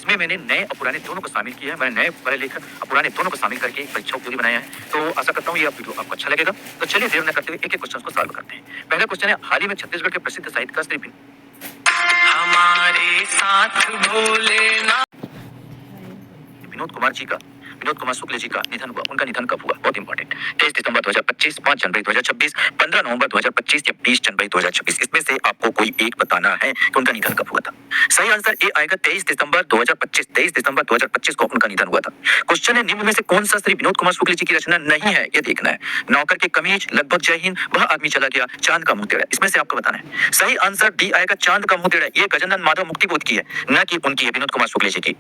इसमें मैंने नए और पुराने दोनों को शामिल किया है। मैंने नए पढ़े लेखक और पुराने दोनों को शामिल करके परीक्षा उपयोगी बनाया है। तो आशा करता हूँ ये वीडियो आपको अच्छा लगेगा। तो चलिए देर न करते हुए एक एक क्वेश्चन को सॉल्व करते हैं। पहला क्वेश्चन है, हाल ही में छत्तीसगढ़ के प्रसिद्ध साहित्यकार श्री हमारे साथ भोलेनाथ विनोद कुमार शुक्ल जी का निधन हुआ। उनका निधन कब हुआ? बहुत इंपॉर्टेंट। 23 दिसंबर 2025, 5 जनवरी 2026, 15 नवंबर 2025 या 20 जनवरी 2026। इसमें से आपको कोई एक बताना है कि उनका निधन कब हुआ था। सही आंसर ए आएगा 23 दिसंबर 2025। 23 दिसंबर 2025 को उनका निधन हुआ था। क्वेश्चन है, निम्न में से कौन सा श्री विनोद कुमार शुक्ल जी की रचना नहीं है? ये देखना है। नौकर के कमीज, लगभग जय हिंद, वह आदमी चला गया, चांद का मुंह टेढ़ा। इसमें से आपको बताना है। सही आंसर डी आएगा, चांद का मुंह टेढ़ा। ये गजानन माधव मुक्तिबोध की है, न कि उनकी है, विनोद कुमार शुक्ल जी की।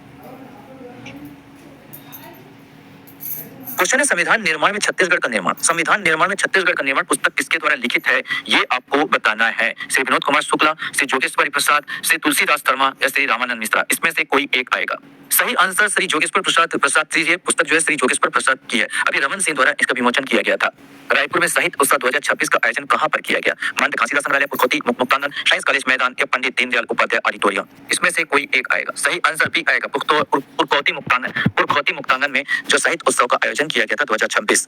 क्वेश्चन है, संविधान निर्माण में छत्तीसगढ़ का निर्माण। संविधान निर्माण में छत्तीसगढ़ का निर्माण पुस्तक किसके द्वारा लिखित है? ये आपको बताना है। श्री विनोद कुमार शुक्ला, श्री जोगेश्वरी प्रसाद, श्री तुलसीदास शर्मा या श्री रामानंद मिश्रा। इसमें से कोई एक आएगा। सही आंसर श्री जोगेश्वर प्रसाद जी। ये पुस्तक जो है श्री जोगेश्वर प्रसाद की है। अभी रमन सिंह द्वारा इसका विमोचन किया गया था। रायपुर में साहित्य उत्सव 2026 का आयोजन कहां पर किया गया? महंत घासीदास संग्रहालय, पुरखौती मुक्तांगन, साइंस कॉलेज मैदान या पंडित दीनदयाल उपाध्याय ऑडिटोरियम। इसमें से कोई एक आएगा। सही आंसर बी आएगा, पुरखौती मुक्तांगन में जो साहित्य उत्सव का आयोजन किया गया था 2026।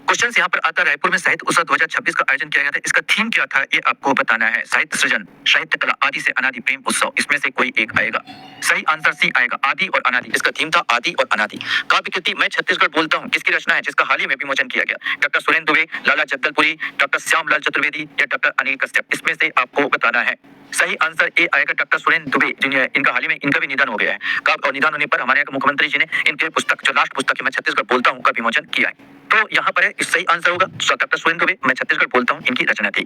क्वेश्चन यहाँ पर आता है, रायपुर में साहित्य उत्सव 2026 का आयोजन किया गया था। इसका थीम क्या था? ये आपको बताना है। साहित्य सृजन, साहित्य कला, आदि से अनादि प्रेम उत्सव। इसमें से कोई एक आएगा। सही आंसर सी आएगा, आदि और अनादि। इसका थीम था आदि और अनादि। काव्य कृति मैं छत्तीसगढ़ बोलता हूँ किसकी रचना है, जिसका हाल ही में विमोचन किया गया? डॉक्टर सुरेंद्र दुबे, लाला जगदलपुरी, डॉक्टर श्यामलाल चतुर्वेदी या डॉक्टर अनिल कश्यप। इसमें से आपको बताना है। सही आंसर ए आएगा, डॉक्टर सुरेंद्र दुबे जिन्हें इनका हाल ही में इनका भी निधन हो गया है। कब और निधन होने पर हमारे यहाँ के मुख्यमंत्री जी ने इनके पुस्तक, जो लास्ट पुस्तक है मैं छत्तीसगढ़ बोलता हूँ, का विमोचन किया है। तो यहाँ पर है सही आंसर होगा डॉक्टर सुरेंद्र दुबे, मैं छत्तीसगढ़ बोलता हूँ, इनकी रचना थी।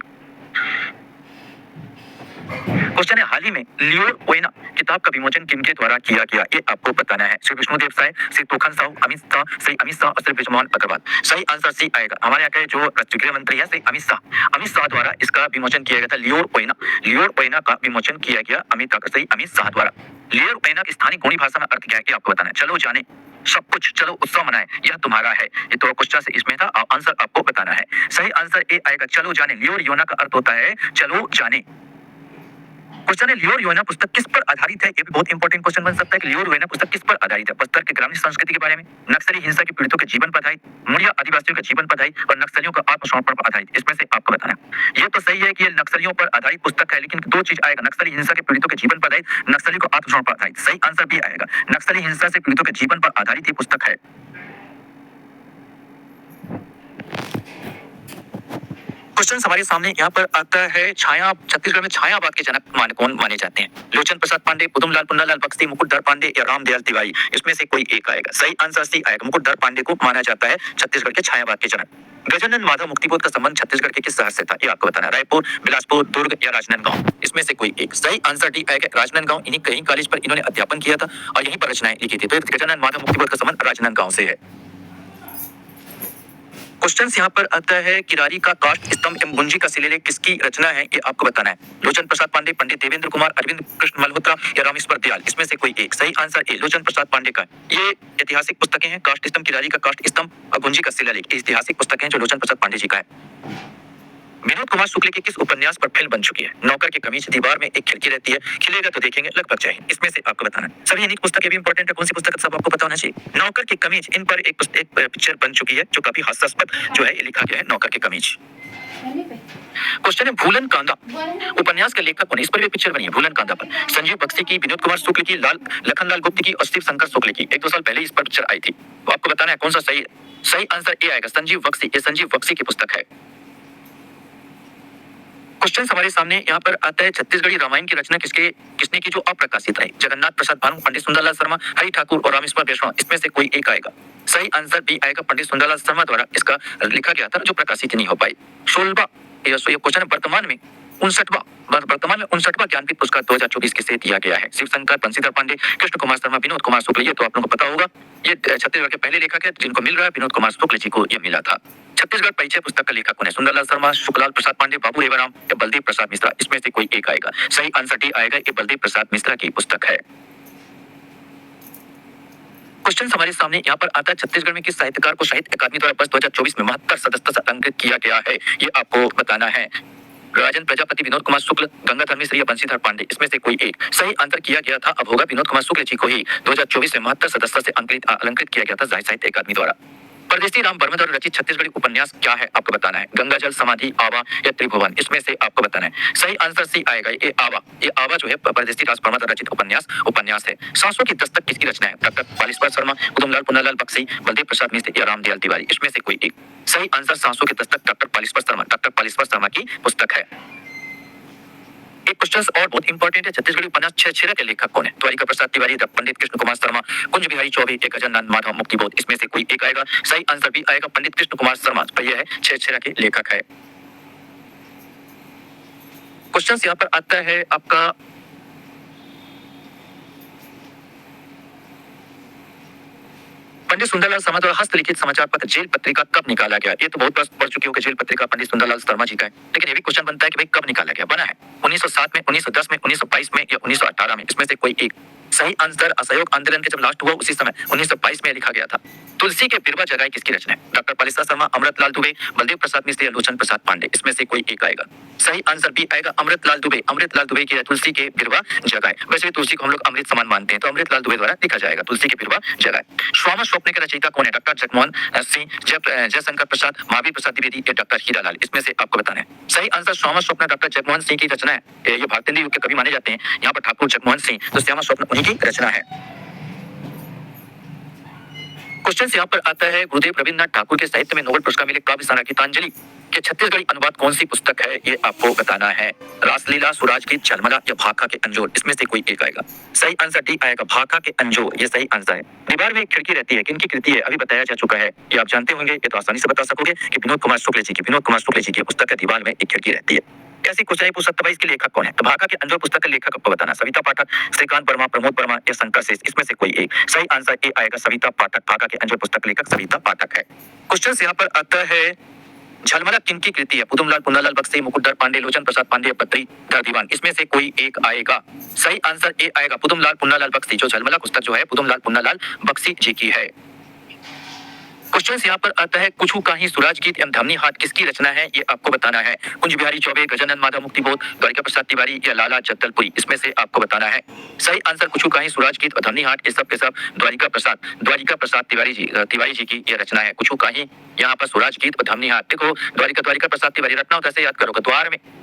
क्वेश्चन है, हाल ही में लियोर ओएना किताब का विमोचन किनके द्वारा किया गया? ये आपको बताना है। श्री विष्णुदेव साय, श्री तोखन साहू, अमित शाह और श्री ब्रिजमोहन अग्रवाल। सही आंसर सी आएगा। हमारे यहाँ के जो गृह मंत्री है श्री अमित शाह द्वारा इसका विमोचन किया गया था। लियोर ओएना का विमोचन किया गया अमित शाह द्वारा। लियोर ओएना की स्थानीय गोंडी भाषा में अर्थ क्या है? ये आपको बताना है। चलो जाने सब कुछ, चलो उत्सव मनाए, यह तुम्हारा है। ये तो क्वेश्चन से इसमें था, आंसर आपको बताना है। सही आंसर ए आएगा, चलो जाने। लियोर योना का अर्थ होता है चलो जाने। क्वेश्चन है, लियोर योना पुस्तक किस पर आधारित है? ये भी बहुत इंपॉर्टेंट क्वेश्चन बन सकता है कि लियोर योना पुस्तक किस पर आधारित है? बस्तर के ग्रामीण संस्कृति के बारे में, नक्सली हिंसा के पीड़ितों के जीवन पर आधारित, मुड़िया आदिवासियों के जीवन पर आधारित और नक्सलियों का आत्मसमर्पण पर आधारित। इसमें से आपको बताना है। ये तो सही है कि ये नक्सलियों पर आधारित पुस्तक है, लेकिन दो चीज आएगा, नक्सली हिंसा के पीड़ितों के जीवन पर आधारित, नक्सलियों को आत्मसमर्पण पर आधारित। सही आंसर भी आएगा, नक्सली हिंसा से पीड़ितों के जीवन पर आधारित ये पुस्तक है। क्वेश्चन हमारे सामने यहाँ पर आता है, छाया, छत्तीसगढ़ में छायावाद के जनक कौन माने जाते हैं? लोचन प्रसाद पांडे, पुदुमलाल पुन्नालाल बख्शी, मुकुटधर पांडे या रामदयाल तिवारी। इसमें से कोई एक आएगा। सही आंसर सी आएगा, मुकुटधर पांडे को माना जाता है छत्तीसगढ़ के छायावाद के जनक। गजानन माधव मुक्तिबोध का संबंध छत्तीसगढ़ के किस शहर से था? ये आपको बताना है। रायपुर, बिलासपुर, दुर्ग या राजनांदगांव। इसमें से कोई एक। सही आंसर डी आएगा, राजनांदगांव। इन्हीं कई कॉलेज पर इन्होंने अध्यापन किया था और यहीं पर रचनाएं लिखी थी। तो गजानन माधव मुक्तिबोध का संबंध राजनांदगांव से है। क्वेश्चन यहाँ पर आता है, किरारी का काष्ठ स्तंभ एवं गुंजी का शिलालेख किसकी रचना है? ये आपको बताना है। लोचन प्रसाद पांडे, पंडित देवेंद्र कुमार, अरविंद कृष्ण मल्होत्रा या रामेश्वर दयाल। इसमें से कोई एक। सही आंसर ए, लोचन प्रसाद पांडे का। ये ऐतिहासिक पुस्तकें हैं, काष्ठ स्तंभ, किरारी का काष्ठ स्तंभ और गुंजी का शिलालेख। ऐतिहासिक पुस्तकें जो लोचन प्रसाद पांडे जी का है। विनोद कुमार शुक्ल के किस उपन्यास पर फिल्म बन चुकी है? नौकर के कमीज, दीवार में एक खिड़की रहती है, खिलेगा तो देखेंगे, लगभग चाहे। इसमें से आपको बताना है। सभी अनेक पुस्तकें भी इंपॉर्टेंट है, कौन सी पुस्तक सब आपको पता होना चाहिए। नौकर के कमीज, इन पर एक पिक्चर बन चुकी है जो काफी हास्यास्पद जो है, लिखा गया है नौकर के कमीज। क्वेश्चन है, भूलन कांदा उपन्यास के लेखक कौन? इस पर भी पिक्चर बनी है, भूलन कांदा पर। संजीव बख्शी की, विनोद कुमार शुक्ल की, लखनलाल गुप्त की और शिव शंकर शुक्ल की। 1-2 साल पहले इस पर पिक्चर आई थी। तो आपको बताना है कौन सा सही है। सही आंसर ए आएगा, संजीव बख्शी। ये संजीव बख्शी की पुस्तक है। क्वेश्चन हमारे सामने यहाँ पर आता है, छत्तीसगढ़ी रामायण की रचना किसने की जो अप्रकाशित रही? जगन्नाथ प्रसाद भानु, पंडित सुंदरलाल शर्मा, हरि ठाकुर और रामेश्वर वैष्णव। इसमें से कोई एक आएगा। सही आंसर बी आएगा, पंडित सुंदरलाल शर्मा द्वारा इसका लिखा गया था जो प्रकाशित नहीं हो पाई। 16वां क्वेश्चन, वर्तमान में 59वां ज्ञानपीठ पुरस्कार 2024 किसे दिया गया है? शिवशंकर, बंशीधर पांडे, कृष्ण कुमार शर्मा, विनोद कुमार शुक्ल। ये तो आप लोगों को पता होगा, ये छत्तीसगढ़ के पहले लेखक है जिनको मिल रहा है। विनोद कुमार शुक्ल जी को ये मिला था। छत्तीसगढ़ परिचय पुस्तक का लेखक कौन है? सुंदरलाल शर्मा, शुक्लाल प्रसाद पांडे, बाबू रेवाराम या बलदेव प्रसाद मिश्रा। इसमें से कोई एक आएगा। सही आंसर डी आएगा, ये बलदेव प्रसाद मिश्रा की पुस्तक है। क्वेश्चन हमारे सामने यहाँ पर आता है, छत्तीसगढ़ में किस साहित्यकार को साहित्य अकादमी द्वारा वर्ष 2024 में 72 सदस्यता से अलंकृत किया गया है? ये आपको बताना है। राजन प्रजापति, विनोद कुमार शुक्ल, गंगाधर मिश्र या बंशीधर पांडे, इसमें से कोई एक सही आंसर किया गया था। अब होगा विनोद कुमार शुक्ल जी को ही 2024 में 72 सदस्यों से अलंकृत किया गया था जाहिर साहित्य अकादमी द्वारा। परदेसी राम वर्मा द्वारा रचित छत्तीसगढ़ी उपन्यास क्या है आपको बताना है। गंगाजल, समाधि, आवा या त्रिभुवन, इसमें से आपको बताना है। सही आंसर सी आएगा, ये आवा जो है परदेसी राज वर्मा द्वारा रचित उपन्यास है। सांसों की दस्तक किसकी रचना है। डॉक्टर पालिस्पर शर्मा, कुतुमलाल पुन्नालाल बक्सी, बलदेव प्रसाद मिश्र या रामदयाल तिवारी, इसमें से कोई एक। सही आंसर सांसों की दस्तक डॉक्टर पालिस्पर शर्मा की पुस्तक है। एक क्वेश्चन और बहुत इंपॉर्टेंट है, छत्तीसगढ़ी उपन्यास छेरा के लेखक कौन है। द्वारिका प्रसाद तिवारी, पंडित कृष्ण कुमार शर्मा, कुंज बिहारी चौबे, गजानन माधव मुक्तिबोध, इसमें से कोई एक आएगा। सही आंसर भी आएगा पंडित कृष्ण कुमार शर्मा, यह है छेरा के लेखक है। क्वेश्चन यहाँ पर आता है आपका पंडित सुंदरलाल शर्मा द्वारा हस्तलिखित समाचार पत्र जेल पत्रिका कब निकाला गया। ये तो बहुत बार पढ़ चुके हो कि जेल पत्रिका पंडित सुंदरलाल शर्मा जी का है, लेकिन ये भी क्वेश्चन बनता है कि भाई कब निकाला गया। बना है 1907 में, 1910 में, 1922 में या 1918 में, इसमें से कोई एक। सही आंसर असहयोग आंदोलन के जब लास्ट हुआ उसी समय 1922 में लिखा गया था। तुलसी के बिरवा जगाई किसकी रचना है। डॉक्टर पालिस्पर शर्मा, अमृतलाल दुबे, बलदेव प्रसाद मिश्र या लोचन प्रसाद पांडे, इसमें से कोई एक आएगा। सही आंसर भी आएगा अमृतलाल दुबे की तुलसी के बिरवा जगाए। वैसे तुलसी को हम लोग अमृत समान मानते हैं, तो अमृतलाल दुबे द्वारा लिखा जाएगा तुलसी के बिरवा जगाए। श्वामा स्वप्न के रचयिता कौन है। डॉक्टर जगमोहन सिंह, जयशंकर प्रसाद, महावीर प्रसाद द्विवेदी या डॉक्टर हीरालाल, इसमें से आपको बताना है। सही आंसर श्यामा स्वप्न डॉक्टर जगमोहन सिंह की रचना है। ये भारतेंदु युग के कवि माने जाते हैं, यहाँ पर ठाकुर जगमोहन सिंह, तो श्यामा स्वप्न उन्हीं की रचना है। क्वेश्चन यहाँ पर आता है गुरुदेव रविन्द्रनाथ ठाकुर के साहित्य में नोबेल पुरस्कार मिले काव्य संग्रह गीतांजलि के छत्तीसगढ़ी अनुवाद कौन सी पुस्तक है, ये आपको बताना है। रासलीला, सुराज गीत, झलमला या भाखा के अंजोर, इसमें से कोई एक आएगा। सही आंसर डी आएगा भाखा के अंजोर, ये सही आंसर है। दीवार में एक खिड़की रहती है, किनकी कृति है अभी बताया जा चुका है, ये आप जानते होंगे, ये तो आसानी से बता सकोगे कि विनोद कुमार शुक्ल जी की पुस्तक है दीवार में एक खिड़की रहती है। कैसी कुछ पूछ सकता है इसके लेखक कौन है। तो भाखा के अंजोर पुस्तक के लेखक आपको बताना, सविता पाठक, श्रीकांत वर्मा, प्रमोद वर्मा या शंकर शेष, इसमें से कोई एक। सही आंसर ए आएगा सविता पाठक, भाखा के अंजोर पुस्तक लेखक सविता पाठक है। क्वेश्चन यहाँ पर आता है झलमला किनकी कृति है। कुतुमलाल पुन्नालाल बक्सी, मुकुटधर पांडे, लोचन प्रसाद पांडे या बद्रीधर दीवान, इसमें से कोई एक आएगा। सही आंसर ए आएगा कुतुमलाल पुन्नालाल बक्सी, जो झलमला पुस्तक जो है कुतुमलाल पुन्नालाल बक्सी जी की है। क्वेश्चन यहाँ पर आता है कुछ काही सुराज गीत एवं धमनी हाथ किसकी रचना है, ये आपको बताना है। कुंज बिहारी चौबे, गजानन माधव मुक्तिबोध, द्वारिका प्रसाद तिवारी या लाला जगदलपुरी, इसमें से आपको बताना है। सही आंसर कुछ काही सुराज गीत और धमनी हाथ, ये सब के सब द्वारिका प्रसाद तिवारी जी की ये रचना है। कुछ काही यहाँ पर सुराज गीत और धमनी हाथ। देखो द्वारिका प्रसाद तिवारी रटना होता है, याद करोगे।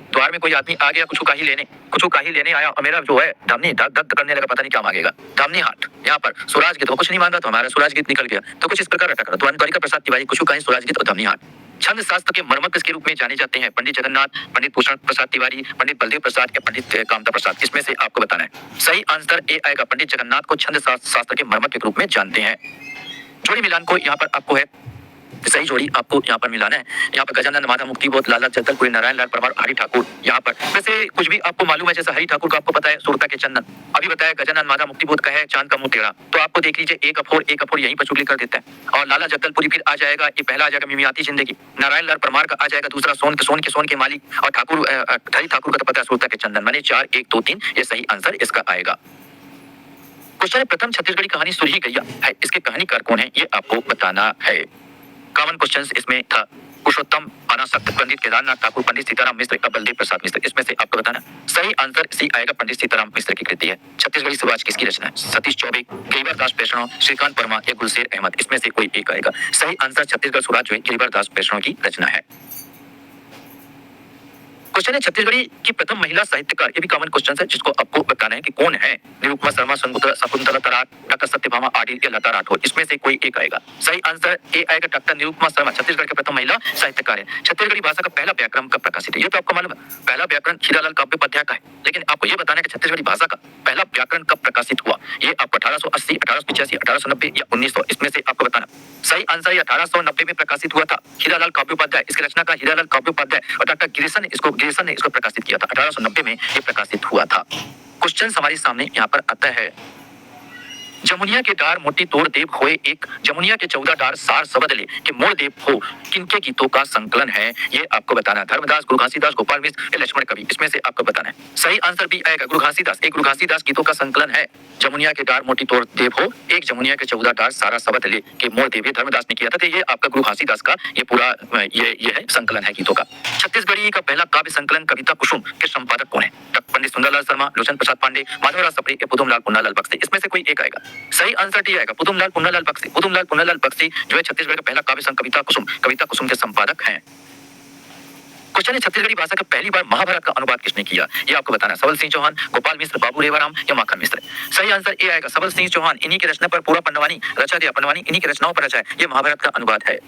द्वार में कोई आदमी आ गया कुछ काही लेने आया और मेरा जो है धमनी धक करने लगा, पता नहीं क्या मांगेगा, धमनी हाथ। यहाँ पर सुराज गीत, कुछ नहीं मांगा तो हमारा सुराज गीत निकल गया, तो कुछ इस प्रकार रटा करो। द्वारिका प्रसाद तिवारी, कुछ काही सुराज गीत और धमनी हाथ। छंद शास्त्र के मर्मज्ञ किसके रूप में जाने जाते हैं। पंडित जगन्नाथ, पंडित भूषण प्रसाद तिवारी, पंडित बलदेव प्रसाद या पंडित कामता प्रसाद, इसमें से आपको बताना है। सही आंसर ए आएगा पंडित जगन्नाथ को छंद शास्त्र के मर्मज्ञ के रूप में जानते हैं। जोड़ी मिलान को यहाँ पर आपको है, सही जोड़ी आपको यहाँ पर मिलाना है। यहाँ पर गजानन माधव मुक्तिबोध, लाला जगदलपुरी, नारायण लाल परमार, हरि ठाकुर। यहाँ पर वैसे कुछ भी आपको मालूम है, जैसे हरि ठाकुर का आपको पता है सुरता के चंदन, अभी बताया गजानन माधव मुक्तिबोध का है चांद का मुंह टेढ़ा, तो आपको देख लीजिए एक अफोर यहीं पर चुगली कर देता है। और लाला जगदलपुरी फिर आ जाएगा, ये पहला आ जाएगा मिमियाती जिंदगी। नारायण लाल परमार का आ जाएगा दूसरा सोन के मालिक। और ठाकुर हरि ठाकुर का तो पता है सुरता के चंदन, माने 4 1 2 3, ये सही आंसर इसका आएगा। क्वेश्चन प्रथम छत्तीसगढ़ी कहानी सुरही गैया है, इसके कहानीकार कौन है, ये आपको बताना है। कॉमन क्वेश्चंस इसमें था पुरुषोत्तम अनासक्त, पंडित केदारनाथ ठाकुर, पंडित सीताराम मिश्र या बलदेव प्रसाद मिश्र, इसमें से आपको बताना। सही आंसर सी आएगा पंडित सीताराम मिश्र की कृति है। छत्तीसगढ़ी स्वराज किसकी रचना है। सतीश चौबे, गिरिवर दास पेशणों, श्रीकांत वर्मा या गुलशेर अहमद, इसमें से कोई एक आएगा। सही आंसर छत्तीसगढ़ स्वराज जो है गिरिवर दास पेशणों की रचना है। क्वेश्चन है छत्तीसगढ़ी की प्रथम महिला साहित्यकार, ये भी कॉमन क्वेश्चन है जिसको आपको बताना है कि कौन है। निरुपमा शर्मा, शकुंतला तराट, डॉक्टर सत्यभामा आडिल या लता राठौर, इसमें से कोई एक आएगा। सही आंसर ए आएगा डॉक्टर निरुपमा शर्मा, छत्तीसगढ़ के प्रथम महिला साहित्यकार है। छत्तीसगढ़ी भाषा का पहला व्याकरण कब प्रकाशित है, ये तो आपको मालूम है, पहला व्याकरण हीरालाल काव्योपाध्याय का है। लेकिन आपको ये बताना है कि छत्तीसगढ़ी भाषा का पहला व्याकरण कब प्रकाशित हुआ, ये आपको 1880, 1885, 1890 या 1900, इसमें से आपको बताना। सही आंसर 1890 में प्रकाशित हुआ था। हीरालाल काव्योपाध्याय, इसकी रचना का हीरालाल काव्योपाध्याय और डॉक्टर गिरीशन ने इसको प्रकाशित किया था। 1890 में ये प्रकाशित हुआ था। क्वेश्चन हमारे सामने यहाँ पर आता है जमुनिया के डार मोटी तोड़ देव होए एक, जमुनिया के 14 डार सार सबद ले कि मोड़ देव हो, किनके गीतों का संकलन है, ये आपको बताना है। धर्मदास, गुरु घासीदास, गोपाल मिश्र या लक्ष्मण कवि, इसमें से आपको बताना है। सही आंसर भी आएगा गुरु घासीदास, एक गुरु घासीदास गीतों का संकलन है। जमुनिया के डार मोटी तोड़ देव हो, एक जमुनिया के 14 डार सारा सबत ले के मोड़ देव, धर्मदास ने किया था। तो ये आपका गुरु घासीदास का ये पूरा ये है संकलन है गीतों का। छत्तीसगढ़ी का पहला काव्य संकलन कविता कुसुम के संपादक कौन है? पंडित सुंदरलाल शर्मा, लोचन प्रसाद पांडे, माधवराव सप्रे या पुदुमलाल पुन्नालाल बख्शी। इसमें से कोई एक आएगा। सही आंसर डी आएगा, पुदुमलाल पुन्नालाल बख्शी। पुदुमलाल पुन्नालाल बख्शी जो है छत्तीसगढ़ का पहला काव्य संकलन कविता कुसुम के संपादक हैं। क्वेश्चन है छत्तीसगढ़ी भाषा का पहली बार महाभारत का अनुवाद किसने किया? ये आपको बताना है। सबल सिंह चौहान, गोपाल मिश्र, बाबू रेवाराम या माखन मिश्र। सही आंसर ए आएगा, सबल सिंह चौहान। इन्हीं की रचना पर पूरा पन्नवानी रचा दिया, पन्नवानी इन्हीं की रचनाओं पर रचा है। ये महाभारत का अनुवाद है।